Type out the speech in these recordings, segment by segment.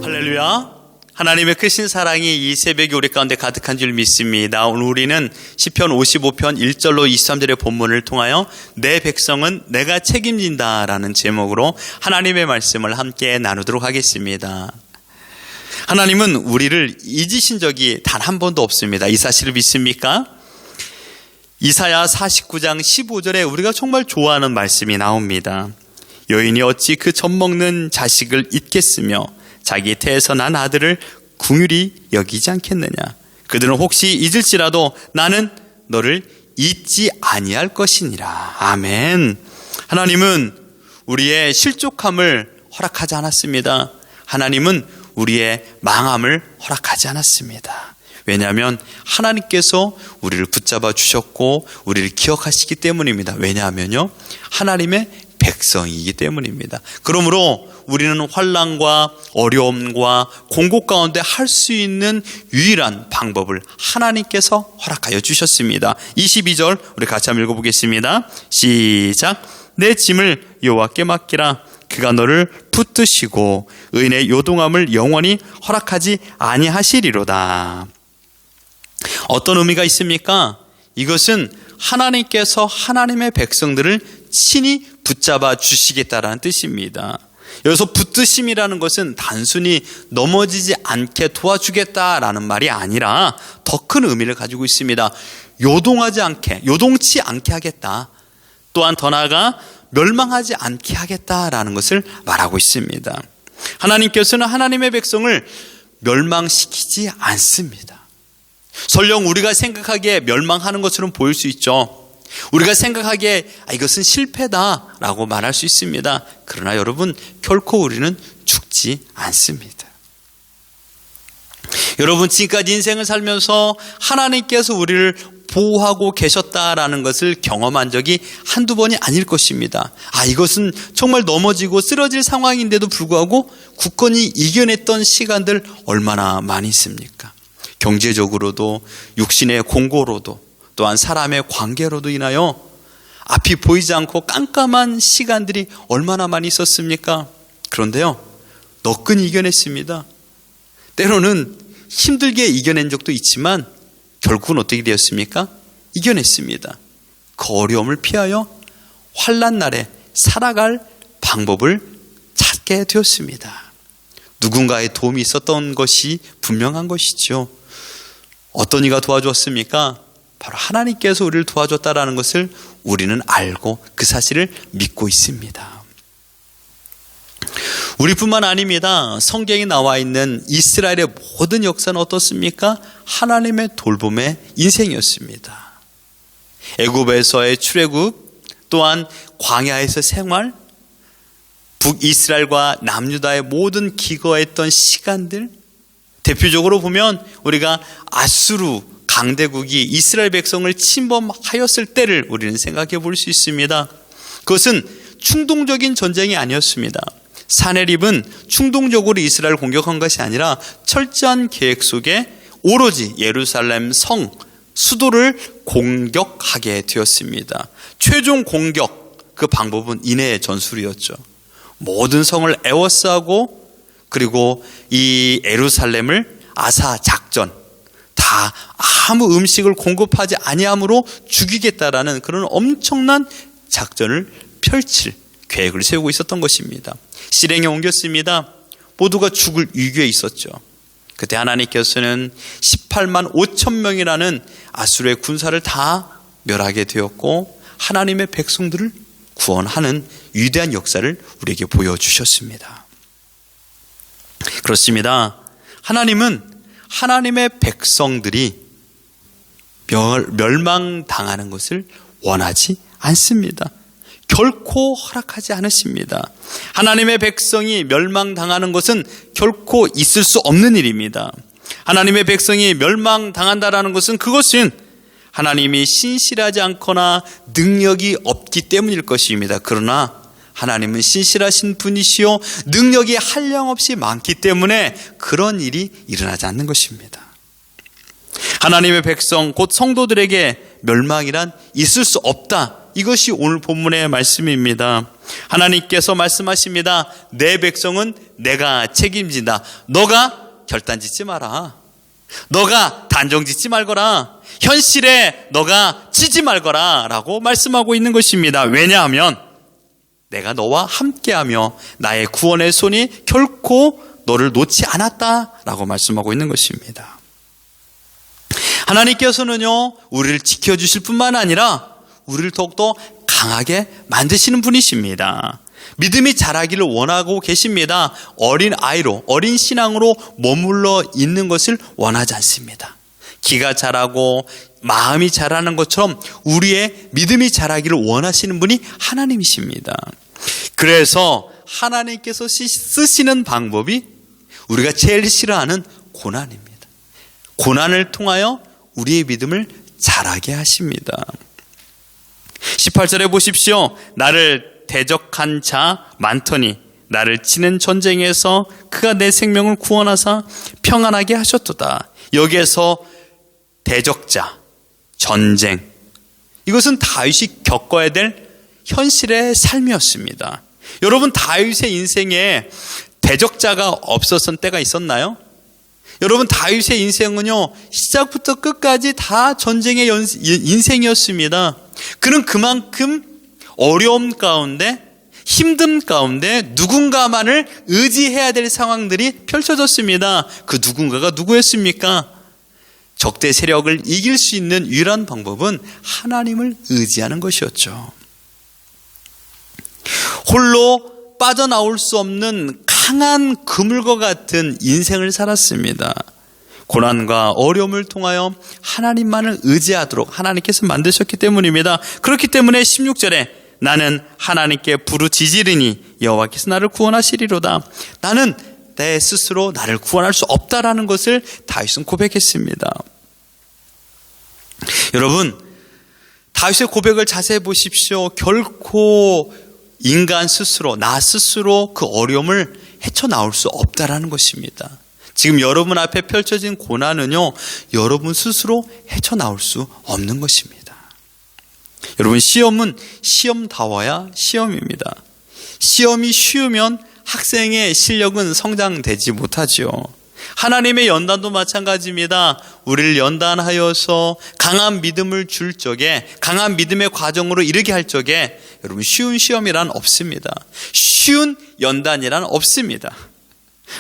할렐루야. 하나님의 크신 사랑이 이 새벽에 우리 가운데 가득한 줄 믿습니다. 오늘 우리는 시편 55편 1절로 23절의 본문을 통하여 내 백성은 내가 책임진다 라는 제목으로 하나님의 말씀을 함께 나누도록 하겠습니다. 하나님은 우리를 잊으신 적이 단 한 번도 없습니다. 이 사실을 믿습니까? 이사야 49장 15절에 우리가 정말 좋아하는 말씀이 나옵니다. 여인이 어찌 그 젖먹는 자식을 잊겠으며 자기 태에서 난 아들을 긍휼히 여기지 않겠느냐. 그들은 혹시 잊을지라도 나는 너를 잊지 아니할 것이니라. 아멘. 하나님은 우리의 실족함을 허락하지 않았습니다. 하나님은 우리의 망함을 허락하지 않았습니다. 왜냐하면 하나님께서 우리를 붙잡아 주셨고 우리를 기억하시기 때문입니다. 왜냐하면요, 하나님의 백성이기 때문입니다. 그러므로 우리는 환난과 어려움과 공고 가운데 할 수 있는 유일한 방법을 하나님께서 허락하여 주셨습니다. 22절 우리 같이 한번 읽어보겠습니다. 시작. 내 짐을 여호와께 맡기라. 그가 너를 붙드시고 의인의 요동함을 영원히 허락하지 아니하시리로다. 어떤 의미가 있습니까? 이것은 하나님께서 하나님의 백성들을 친히 붙잡아 주시겠다라는 뜻입니다. 여기서 붙드심이라는 것은 단순히 넘어지지 않게 도와주겠다라는 말이 아니라 더 큰 의미를 가지고 있습니다. 요동치 않게 하겠다. 또한 더 나아가 멸망하지 않게 하겠다라는 것을 말하고 있습니다. 하나님께서는 하나님의 백성을 멸망시키지 않습니다. 설령 우리가 생각하기에 멸망하는 것처럼 보일 수 있죠. 우리가 생각하기에 이것은 실패다라고 말할 수 있습니다. 그러나 여러분, 결코 우리는 죽지 않습니다. 여러분, 지금까지 인생을 살면서 하나님께서 우리를 보호하고 계셨다라는 것을 경험한 적이 한두 번이 아닐 것입니다. 이것은 정말 넘어지고 쓰러질 상황인데도 불구하고 굳건히 이겨냈던 시간들 얼마나 많이 있습니까? 경제적으로도 육신의 공고로도 또한 사람의 관계로도 인하여 앞이 보이지 않고 깜깜한 시간들이 얼마나 많이 있었습니까? 그런데요, 너끈히 이겨냈습니다. 때로는 힘들게 이겨낸 적도 있지만 결국은 어떻게 되었습니까? 이겨냈습니다. 그 어려움을 피하여 환난 날에 살아갈 방법을 찾게 되었습니다. 누군가의 도움이 있었던 것이 분명한 것이죠. 어떤 이가 도와주었습니까? 바로 하나님께서 우리를 도와줬다라는 것을 우리는 알고 그 사실을 믿고 있습니다. 우리뿐만 아닙니다. 성경에 나와 있는 이스라엘의 모든 역사는 어떻습니까? 하나님의 돌봄의 인생이었습니다. 애굽에서의 출애굽, 또한 광야에서 생활, 북이스라엘과 남유다의 모든 기거했던 시간들, 대표적으로 보면 우리가 아수르 강대국이 이스라엘 백성을 침범하였을 때를 우리는 생각해 볼 수 있습니다. 그것은 충동적인 전쟁이 아니었습니다. 사네립은 충동적으로 이스라엘을 공격한 것이 아니라 철저한 계획 속에 오로지 예루살렘 성, 수도를 공격하게 되었습니다. 최종 공격, 그 방법은 인해의 전술이었죠. 모든 성을 에워싸고 그리고 이 예루살렘을 아사 작전, 다 아무 음식을 공급하지 아니함으로 죽이겠다라는 그런 엄청난 작전을 펼칠 계획을 세우고 있었던 것입니다. 실행에 옮겼습니다. 모두가 죽을 위기에 있었죠. 그때 하나님께서는 18만 5천 명이라는 아수르의 군사를 다 멸하게 되었고 하나님의 백성들을 구원하는 위대한 역사를 우리에게 보여주셨습니다. 그렇습니다. 하나님은 하나님의 백성들이 멸망당하는 것을 원하지 않습니다. 결코 허락하지 않으십니다. 하나님의 백성이 멸망당하는 것은 결코 있을 수 없는 일입니다. 하나님의 백성이 멸망당한다라는 것은 그것은 하나님이 신실하지 않거나 능력이 없기 때문일 것입니다. 그러나 하나님은 신실하신 분이시요 능력이 한량없이 많기 때문에 그런 일이 일어나지 않는 것입니다. 하나님의 백성 곧 성도들에게 멸망이란 있을 수 없다. 이것이 오늘 본문의 말씀입니다. 하나님께서 말씀하십니다. 내 백성은 내가 책임진다. 너가 결단 짓지 마라. 너가 단정 짓지 말거라. 현실에 너가 지지 말거라 라고 말씀하고 있는 것입니다. 왜냐하면 내가 너와 함께하며 나의 구원의 손이 결코 너를 놓지 않았다라고 말씀하고 있는 것입니다. 하나님께서는요, 우리를 지켜주실 뿐만 아니라 우리를 더욱더 강하게 만드시는 분이십니다. 믿음이 자라기를 원하고 계십니다. 어린 아이로, 어린 신앙으로 머물러 있는 것을 원하지 않습니다. 기가 자라고 마음이 자라는 것처럼 우리의 믿음이 자라기를 원하시는 분이 하나님이십니다. 그래서 하나님께서 쓰시는 방법이 우리가 제일 싫어하는 고난입니다. 고난을 통하여 우리의 믿음을 자라게 하십니다. 18절에 보십시오. 나를 대적한 자 많더니 나를 치는 전쟁에서 그가 내 생명을 구원하사 평안하게 하셨도다. 여기에서 대적자, 전쟁, 이것은 다윗이 겪어야 될 현실의 삶이었습니다. 여러분, 다윗의 인생에 대적자가 없었던 때가 있었나요? 여러분, 다윗의 인생은요, 시작부터 끝까지 다 전쟁의 인생이었습니다. 그는 그만큼 어려움 가운데, 힘듦 가운데 누군가만을 의지해야 될 상황들이 펼쳐졌습니다. 그 누군가가 누구였습니까? 적대 세력을 이길 수 있는 유일한 방법은 하나님을 의지하는 것이었죠. 홀로 빠져나올 수 없는 강한 그물과 같은 인생을 살았습니다. 고난과 어려움을 통하여 하나님만을 의지하도록 하나님께서 만드셨기 때문입니다. 그렇기 때문에 16절에 나는 하나님께 부르짖으리니 여호와께서 나를 구원하시리로다. 나는 내 스스로 나를 구원할 수 없다라는 것을 다윗은 고백했습니다. 여러분, 다윗의 고백을 자세히 보십시오. 결코 인간 스스로, 나 스스로 그 어려움을 헤쳐나올 수 없다라는 것입니다. 지금 여러분 앞에 펼쳐진 고난은요, 여러분 스스로 헤쳐나올 수 없는 것입니다. 여러분, 시험은 시험다워야 시험입니다. 시험이 쉬우면 학생의 실력은 성장되지 못하죠. 하나님의 연단도 마찬가지입니다. 우리를 연단하여서 강한 믿음을 줄 적에, 강한 믿음의 과정으로 이르게 할 적에 여러분, 쉬운 시험이란 없습니다. 쉬운 연단이란 없습니다.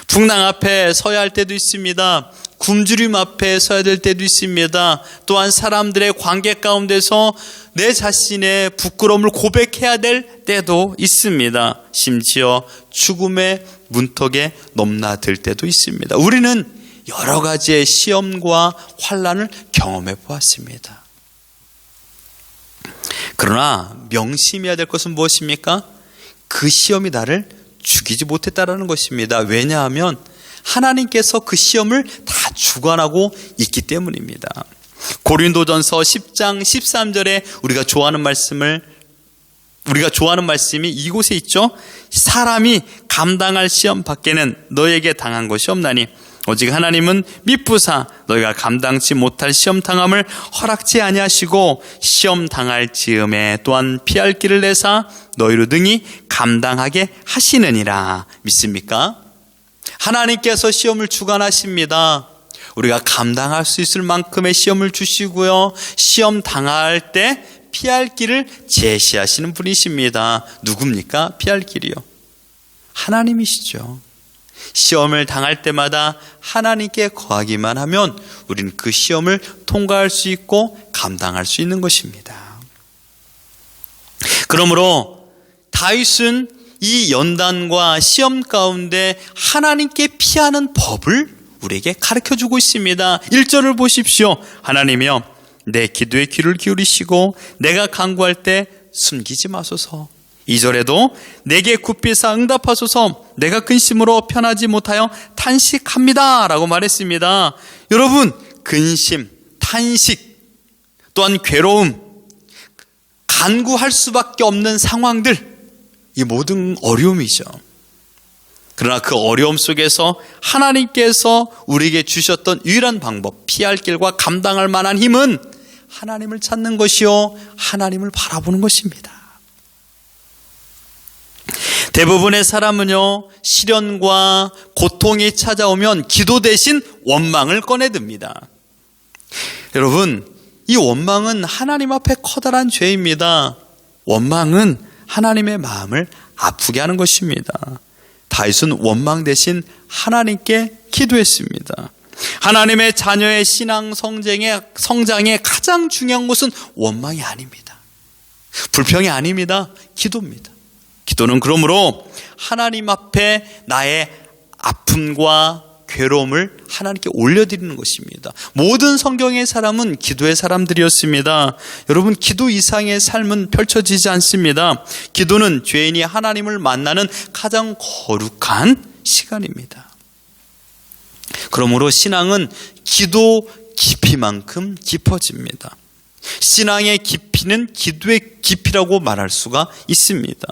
풍랑 앞에 서야 할 때도 있습니다. 굶주림 앞에 서야 될 때도 있습니다. 또한 사람들의 관계 가운데서 내 자신의 부끄러움을 고백해야 될 때도 있습니다. 심지어 죽음의 문턱에 넘나들 때도 있습니다. 우리는 여러 가지의 시험과 환난을 경험해 보았습니다. 그러나 명심해야 될 것은 무엇입니까? 그 시험이 나를 죽이지 못했다라는 것입니다. 왜냐하면 하나님께서 그 시험을 다 주관하고 있기 때문입니다. 고린도전서 10장 13절에 우리가 좋아하는 말씀이 이곳에 있죠. 사람이 감당할 시험 밖에는 너에게 당한 것이 없나니 오직 하나님은 미쁘사 너희가 감당치 못할 시험 당함을 허락지 아니하시고 시험 당할 즈음에 또한 피할 길을 내사 너희로 능히 감당하게 하시느니라. 믿습니까? 하나님께서 시험을 주관하십니다. 우리가 감당할 수 있을 만큼의 시험을 주시고요, 시험 당할 때 피할 길을 제시하시는 분이십니다. 누굽니까? 피할 길이요, 하나님이시죠. 시험을 당할 때마다 하나님께 거하기만 하면 우리는 그 시험을 통과할 수 있고 감당할 수 있는 것입니다. 그러므로 다윗은 이 연단과 시험 가운데 하나님께 피하는 법을 우리에게 가르쳐주고 있습니다. 1절을 보십시오. 하나님이여 내 기도에 귀를 기울이시고 내가 간구할 때 숨기지 마소서. 2절에도 내게 굽히사 응답하소서. 내가 근심으로 편하지 못하여 탄식합니다 라고 말했습니다. 여러분, 근심, 탄식, 또한 괴로움, 간구할 수밖에 없는 상황들, 이 모든 어려움이죠. 그러나 그 어려움 속에서 하나님께서 우리에게 주셨던 유일한 방법, 피할 길과 감당할 만한 힘은 하나님을 찾는 것이요, 하나님을 바라보는 것입니다. 대부분의 사람은요, 시련과 고통이 찾아오면 기도 대신 원망을 꺼내듭니다. 여러분, 이 원망은 하나님 앞에 커다란 죄입니다. 원망은 하나님의 마음을 아프게 하는 것입니다. 다윗은 원망 대신 하나님께 기도했습니다. 하나님의 자녀의 신앙 성장의 가장 중요한 것은 원망이 아닙니다. 불평이 아닙니다. 기도입니다. 기도는 그러므로 하나님 앞에 나의 아픔과 괴로움을 하나님께 올려드리는 것입니다. 모든 성경의 사람은 기도의 사람들이었습니다. 여러분, 기도 이상의 삶은 펼쳐지지 않습니다. 기도는 죄인이 하나님을 만나는 가장 거룩한 시간입니다. 그러므로 신앙은 기도 깊이만큼 깊어집니다. 신앙의 깊이는 기도의 깊이라고 말할 수가 있습니다.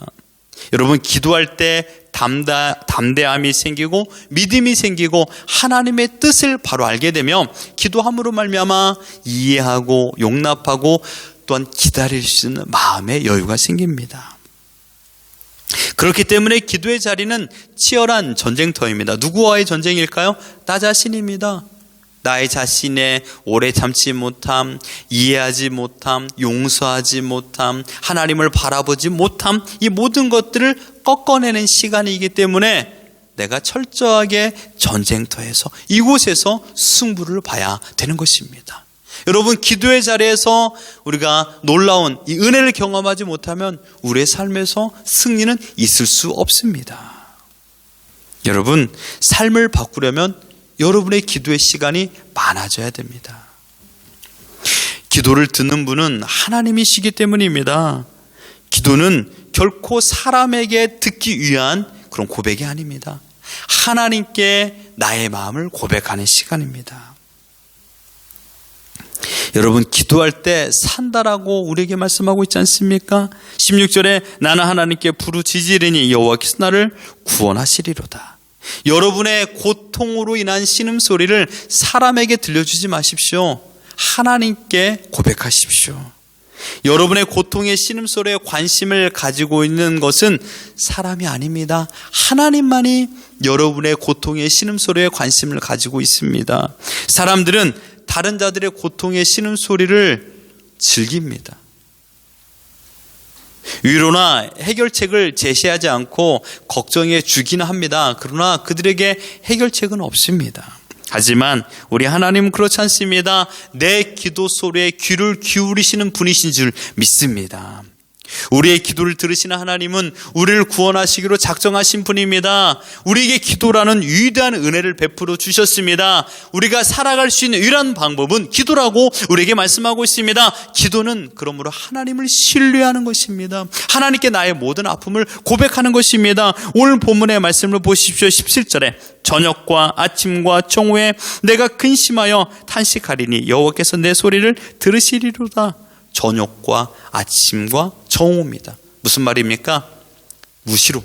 여러분, 기도할 때 담대함이 생기고 믿음이 생기고 하나님의 뜻을 바로 알게 되면 기도함으로 말미암아 이해하고 용납하고 또한 기다릴 수 있는 마음의 여유가 생깁니다. 그렇기 때문에 기도의 자리는 치열한 전쟁터입니다. 누구와의 전쟁일까요? 나 자신입니다. 나의 자신의 오래 참지 못함, 이해하지 못함, 용서하지 못함, 하나님을 바라보지 못함, 이 모든 것들을 꺾어내는 시간이기 때문에 내가 철저하게 전쟁터에서 이곳에서 승부를 봐야 되는 것입니다. 여러분, 기도의 자리에서 우리가 놀라운 이 은혜를 경험하지 못하면 우리의 삶에서 승리는 있을 수 없습니다. 여러분, 삶을 바꾸려면 여러분의 기도의 시간이 많아져야 됩니다. 기도를 듣는 분은 하나님이시기 때문입니다. 기도는 결코 사람에게 듣기 위한 그런 고백이 아닙니다. 하나님께 나의 마음을 고백하는 시간입니다. 여러분, 기도할 때 산다라고 우리에게 말씀하고 있지 않습니까? 16절에 나는 하나님께 부르짖으리니 여호와께서 나를 구원하시리로다. 여러분의 고통으로 인한 신음소리를 사람에게 들려주지 마십시오. 하나님께 고백하십시오. 여러분의 고통의 신음소리에 관심을 가지고 있는 것은 사람이 아닙니다. 하나님만이 여러분의 고통의 신음소리에 관심을 가지고 있습니다. 사람들은 다른 자들의 고통의 신음소리를 즐깁니다. 위로나 해결책을 제시하지 않고 걱정해 주기는 합니다. 그러나 그들에게 해결책은 없습니다. 하지만 우리 하나님은 그렇지 않습니다. 내 기도 소리에 귀를 기울이시는 분이신 줄 믿습니다. 우리의 기도를 들으시는 하나님은 우리를 구원하시기로 작정하신 분입니다. 우리에게 기도라는 위대한 은혜를 베풀어 주셨습니다. 우리가 살아갈 수 있는 유일한 방법은 기도라고 우리에게 말씀하고 있습니다. 기도는 그러므로 하나님을 신뢰하는 것입니다. 하나님께 나의 모든 아픔을 고백하는 것입니다. 오늘 본문의 말씀을 보십시오. 17절에 저녁과 아침과 정오에 내가 근심하여 탄식하리니 여호와께서 내 소리를 들으시리로다. 저녁과 아침과 정오입니다. 무슨 말입니까? 무시로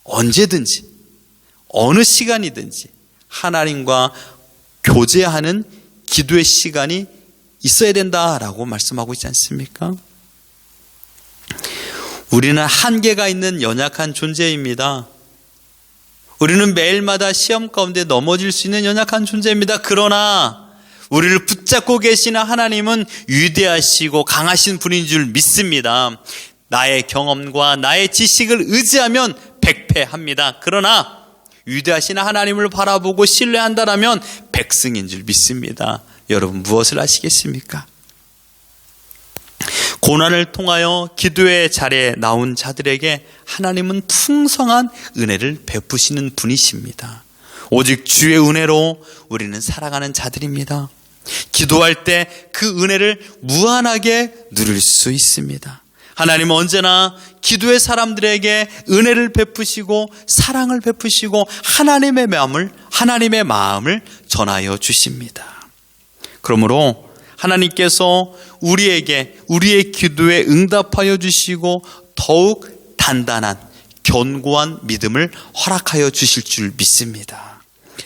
언제든지 어느 시간이든지 하나님과 교제하는 기도의 시간이 있어야 된다라고 말씀하고 있지 않습니까? 우리는 한계가 있는 연약한 존재입니다. 우리는 매일마다 시험 가운데 넘어질 수 있는 연약한 존재입니다. 그러나 우리를 붙잡고 계시는 하나님은 위대하시고 강하신 분인 줄 믿습니다. 나의 경험과 나의 지식을 의지하면 백패합니다. 그러나 위대하신 하나님을 바라보고 신뢰한다라면 백승인 줄 믿습니다. 여러분, 무엇을 아시겠습니까? 고난을 통하여 기도의 자리에 나온 자들에게 하나님은 풍성한 은혜를 베푸시는 분이십니다. 오직 주의 은혜로 우리는 살아가는 자들입니다. 기도할 때 그 은혜를 무한하게 누릴 수 있습니다. 하나님은 언제나 기도의 사람들에게 은혜를 베푸시고 사랑을 베푸시고 하나님의 마음을 전하여 주십니다. 그러므로 하나님께서 우리의 기도에 응답하여 주시고 더욱 단단한 견고한 믿음을 허락하여 주실 줄 믿습니다.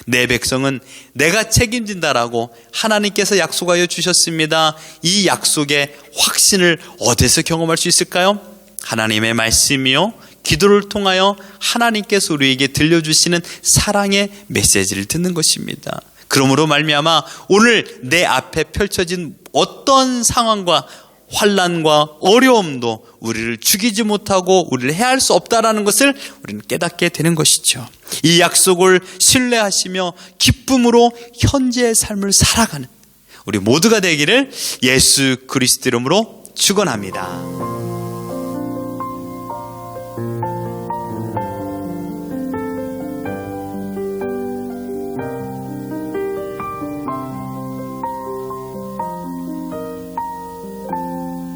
내 백성은 내가 책임진다라고 하나님께서 약속하여 주셨습니다. 이 약속의 확신을 어디서 경험할 수 있을까요? 하나님의 말씀이요, 기도를 통하여 하나님께서 우리에게 들려주시는 사랑의 메시지를 듣는 것입니다. 그러므로 말미암아 오늘 내 앞에 펼쳐진 어떤 상황과 환난과 어려움도 우리를 죽이지 못하고 우리를 해할 수 없다라는 것을 우리는 깨닫게 되는 것이죠. 이 약속을 신뢰하시며 기쁨으로 현재의 삶을 살아가는 우리 모두가 되기를 예수 그리스도 이름으로 축원합니다.